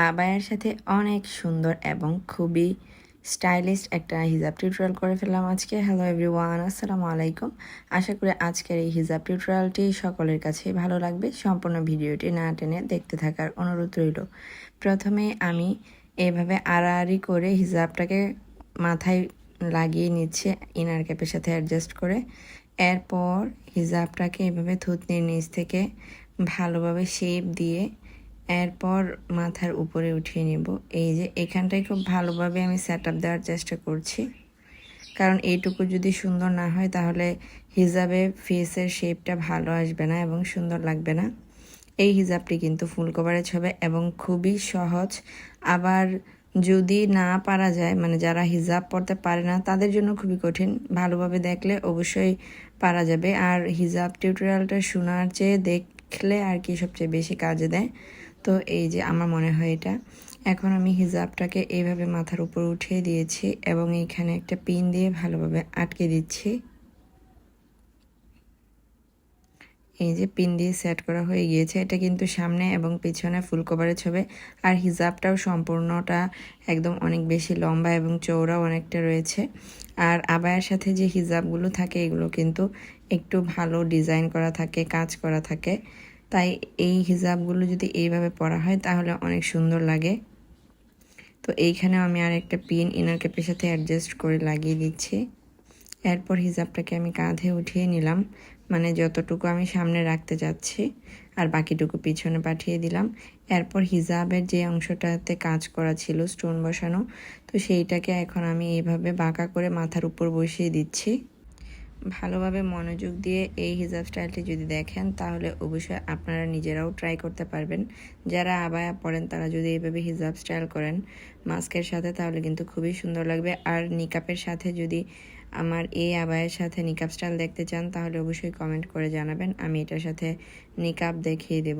আবায়ার সাথে অনেক সুন্দর এবং খুবই স্টাইলিশ একটা হিজাব টিউটোরিয়াল করে ফেললাম আজকে। হ্যালো এভরিওয়ান, আসসালামু আলাইকুম। আশা করি আজকের এই হিজাব টিউটোরিয়ালটি সকলের কাছেই ভালো লাগবে। সম্পূর্ণ ভিডিওটি না টেনে দেখতে থাকার অনুরোধ রইল। প্রথমে আমি এভাবে আড়াআড়ি করে হিজাবটাকে মাথায় লাগিয়ে নিচ্ছে ইনার ক্যাপের সাথে অ্যাডজাস্ট করে। এরপর হিজাবটাকে এভাবে থুতনির নিচ থেকে ভালোভাবে শেপ দিয়ে এরপর মাথার উপরে উঠিয়ে নেব। এই যে এখানটায় খুব ভালোভাবে আমি সেট আপ দেওয়ার চেষ্টা করছি, কারণ এইটুকু যদি সুন্দর না হয় তাহলে হিজাবে ফেসের শেপটা ভালো আসবে না এবং সুন্দর লাগবে না। এই হিজাবটি কিন্তু ফুল কভারেজ হবে এবং খুবই সহজ। আবার যদি না পারা যায়, মানে যারা হিজাব পরতে পারে না তাদের জন্য খুবই কঠিন, ভালোভাবে দেখলে অবশ্যই পারা যাবে। আর হিজাব টিউটোরিয়ালটা শোনার চেয়ে দেখলে আর কি সবচেয়ে বেশি কাজে দেয়। তো এই যে আমার মনে হয় এটা। এখন আমি হিজাবটাকে এইভাবে মাথার উপর উঠিয়ে দিয়েছি এবং এইখানে একটা পিন দিয়ে ভালোভাবে আটকে দিচ্ছি। এই যে পিন দিয়ে সেট করা হয়ে গিয়েছে। এটা কিন্তু সামনে এবং পিছনে ফুল কভারেজ হবে। আর হিজাবটাও সম্পূর্ণটা একদম অনেক বেশি লম্বা এবং চওড়াও অনেকটা রয়েছে। আর আবায়ার সাথে যে হিজাবগুলো থাকে এগুলো কিন্তু একটু ভালো ডিজাইন করা থাকে, কাজ করা থাকে। তাই এই হিজাবগুলো যদি এইভাবে পরা হয় তাহলে অনেক সুন্দর লাগে। তো এইখানেও আমি আর একটা পিন ইনার ক্যাপের সাথে অ্যাডজাস্ট করে লাগিয়ে দিচ্ছি। এরপর হিজাবটাকে আমি কাঁধে উঠিয়ে নিলাম, মানে যতটুকু আমি সামনে রাখতে যাচ্ছি আর বাকিটুকু পিছনে পাঠিয়ে দিলাম। এরপর হিজাবের যে অংশটাতে কাজ করা ছিল স্টোন বসানো, তো সেইটাকে এখন আমি এইভাবে বাঁকা করে মাথার উপর বসিয়ে দিচ্ছি। ভালোভাবে মনোযোগ দিয়ে এই হিজাব স্টাইলটি যদি দেখেন তাহলে অবশ্যই আপনারা নিজেরাও ট্রাই করতে পারবেন। যারা আবায়া পরেন তারা যদি এইভাবে হিজাব স্টাইল করেন মাস্কের সাথে তাহলে কিন্তু খুবই সুন্দর লাগবে। আর নিকাপের সাথে যদি আমার এই আবায়ের সাথে নিকাপ স্টাইল দেখতে চান তাহলে অবশ্যই কমেন্ট করে জানাবেন, আমি এটার সাথে নিকাপ দেখিয়ে দেব।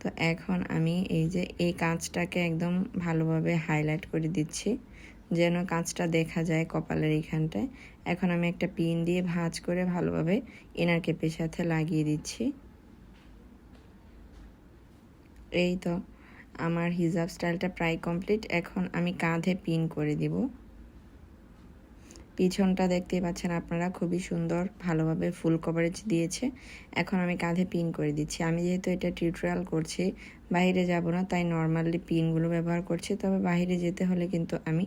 তো এখন আমি এই যে এই কাঁচটাকে একদম ভালোভাবে হাইলাইট করে দিচ্ছি যেন কাঁচটা দেখা যায় কপালের এইখানটায়। এখন আমি একটা পিন দিয়ে ভাঁজ করে ভালোভাবে ইনার ক্যাপের সাথে লাগিয়ে দিচ্ছি। এই তো আমার হিজাব স্টাইলটা প্রায় কমপ্লিট। এখন আমি কাঁধে পিন করে দিব। পিছনটা দেখতেই পাচ্ছেন আপনারা, খুবই সুন্দর ভালোভাবে ফুল কভারেজ দিয়েছে। এখন আমি কাঁধে পিন করে দিচ্ছি। আমি যেহেতু এটা টিউটোরিয়াল করছি, বাইরে যাব না, তাই নর্মালি পিনগুলো ব্যবহার করছি। তবে বাইরে যেতে হলে কিন্তু আমি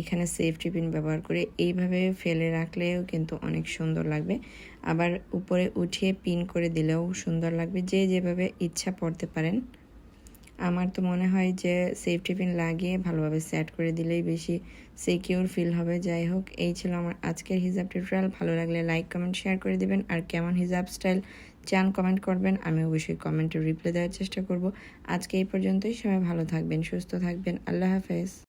এখানে সেফটি পিন ব্যবহার করে এইভাবে ফেলে রাখলেও কিন্তু অনেক সুন্দর লাগবে। আবার উপরে উঠিয়ে পিন করে দিলেও সুন্দর লাগবে, যে যেভাবে ইচ্ছা পড়তে পারেন। আমার তো মনে হয় যে সেফটি পিন লাগিয়ে ভালোভাবে সেট করে দিলেই বেশি সিকিউর ফিল হবে। যাই হোক, এই ছিল আমার আজকের হিজাব টিউটোরিয়াল। ভালো লাগলে লাইক কমেন্ট শেয়ার করে দিবেন। আর কেমন হিজাব স্টাইল চান কমেন্ট করবেন, আমি অবশ্যই কমেন্টে রিপ্লাই দেওয়ার চেষ্টা করব। আজকে এই পর্যন্তই। সবাই ভালো থাকবেন, সুস্থ থাকবেন। আল্লাহ হাফেজ।